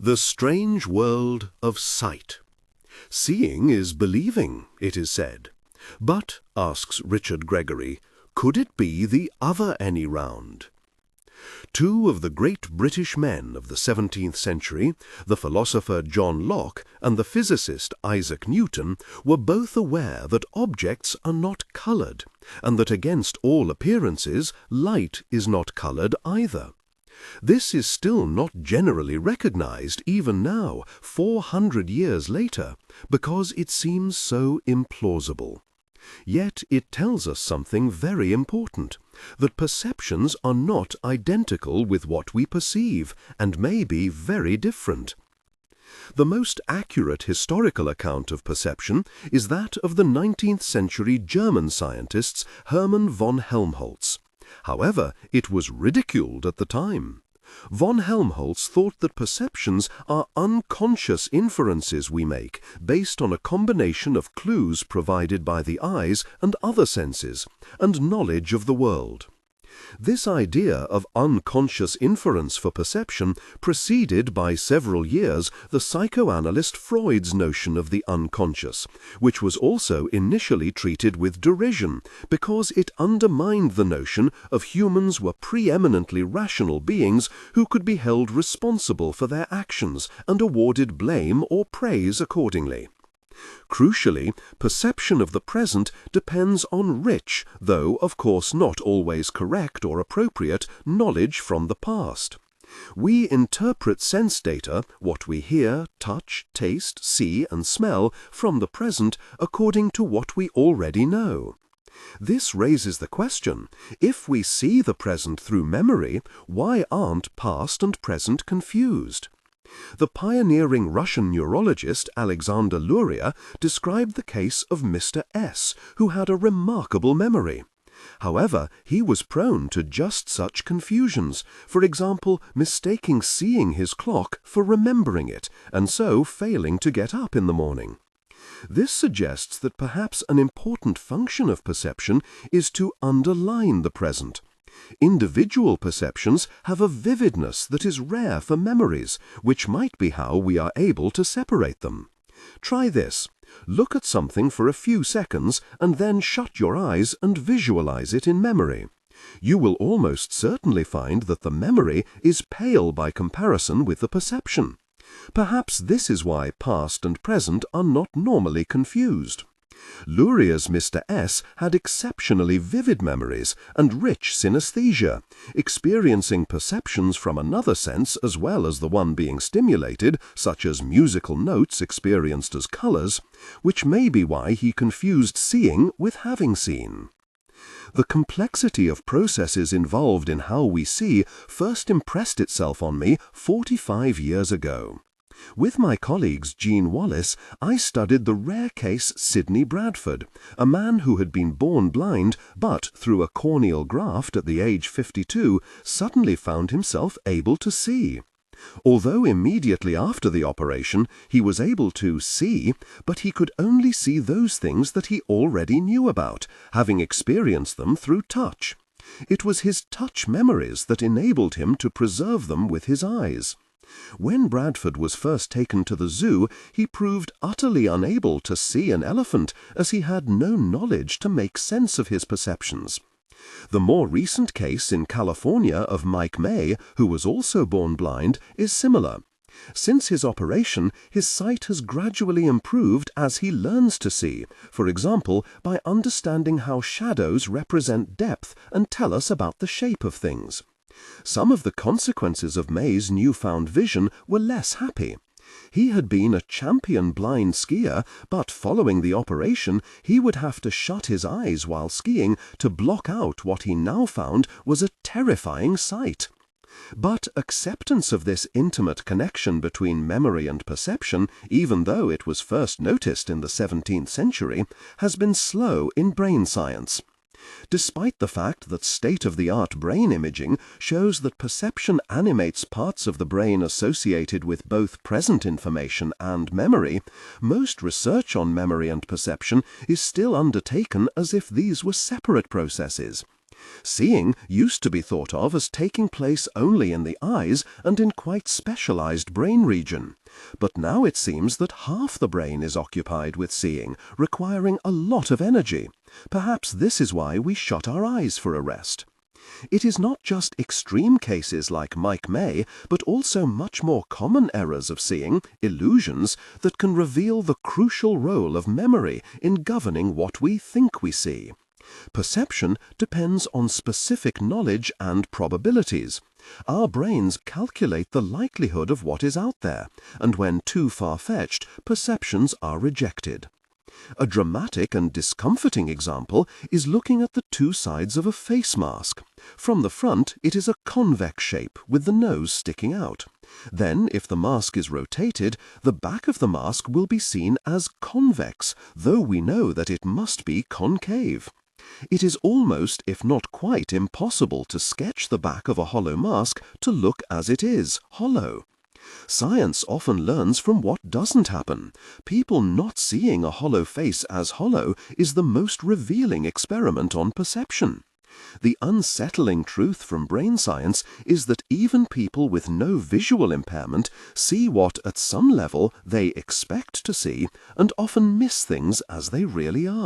The strange world of sight. Seeing is believing, it is said. But, asks Richard Gregory, could it be the other any round? Two of the great British men of the 17th century, the philosopher John Locke and the physicist Isaac Newton, were both aware that objects are not coloured, and that against all appearances light is not coloured either. This is still not generally recognized even now, 400 years later, because it seems so implausible. Yet it tells us something very important, that perceptions are not identical with what we perceive, and may be very different. The most accurate historical account of perception is that of the 19th century German scientists Hermann von Helmholtz. However, it was ridiculed at the time. Von Helmholtz thought that perceptions are unconscious inferences we make based on a combination of clues provided by the eyes and other senses, and knowledge of the world. This idea of unconscious inference for perception preceded by several years the psychoanalyst Freud's notion of the unconscious, which was also initially treated with derision because it undermined the notion of humans were preeminently rational beings who could be held responsible for their actions and awarded blame or praise accordingly. Crucially, perception of the present depends on rich, though of course not always correct or appropriate, knowledge from the past. We interpret sense data, what we hear, touch, taste, see and smell, from the present according to what we already know. This raises the question, if we see the present through memory, why aren't past and present confused? The pioneering Russian neurologist Alexander Luria described the case of Mr. S, who had a remarkable memory. However, he was prone to just such confusions, for example, mistaking seeing his clock for remembering it, and so failing to get up in the morning. This suggests that perhaps an important function of perception is to underline the present. Individual perceptions have a vividness that is rare for memories, which might be how we are able to separate them. Try this. Look at something for a few seconds and then shut your eyes and visualize it in memory. You will almost certainly find that the memory is pale by comparison with the perception. Perhaps this is why past and present are not normally confused. Luria's Mr. S had exceptionally vivid memories and rich synesthesia, experiencing perceptions from another sense as well as the one being stimulated, such as musical notes experienced as colors, which may be why he confused seeing with having seen. The complexity of processes involved in how we see first impressed itself on me 45 years ago. With my colleagues Jean Wallace, I studied the rare case Sidney Bradford, a man who had been born blind but, through a corneal graft at the age 52, suddenly found himself able to see. Although immediately after the operation he was able to see, but he could only see those things that he already knew about, having experienced them through touch. It was his touch memories that enabled him to preserve them with his eyes. When Bradford was first taken to the zoo, he proved utterly unable to see an elephant, as he had no knowledge to make sense of his perceptions. The more recent case in California of Mike May, who was also born blind, is similar. Since his operation, his sight has gradually improved as he learns to see, for example, by understanding how shadows represent depth and tell us about the shape of things. Some of the consequences of May's newfound vision were less happy. He had been a champion blind skier, but following the operation, he would have to shut his eyes while skiing to block out what he now found was a terrifying sight. But acceptance of this intimate connection between memory and perception, even though it was first noticed in the 17th century, has been slow in brain science. Despite the fact that state-of-the-art brain imaging shows that perception animates parts of the brain associated with both present information and memory, most research on memory and perception is still undertaken as if these were separate processes. Seeing used to be thought of as taking place only in the eyes and in quite specialized brain region. But now it seems that half the brain is occupied with seeing, requiring a lot of energy. Perhaps this is why we shut our eyes for a rest. It is not just extreme cases like Mike May, but also much more common errors of seeing, illusions, that can reveal the crucial role of memory in governing what we think we see. Perception depends on specific knowledge and probabilities. Our brains calculate the likelihood of what is out there, and when too far-fetched, perceptions are rejected. A dramatic and discomforting example is looking at the two sides of a face mask. From the front, it is a convex shape with the nose sticking out. Then, if the mask is rotated, the back of the mask will be seen as convex, though we know that it must be concave. It is almost, if not quite, impossible to sketch the back of a hollow mask to look as it is, hollow. Science often learns from what doesn't happen. People not seeing a hollow face as hollow is the most revealing experiment on perception. The unsettling truth from brain science is that even people with no visual impairment see what, at some level, they expect to see, and often miss things as they really are.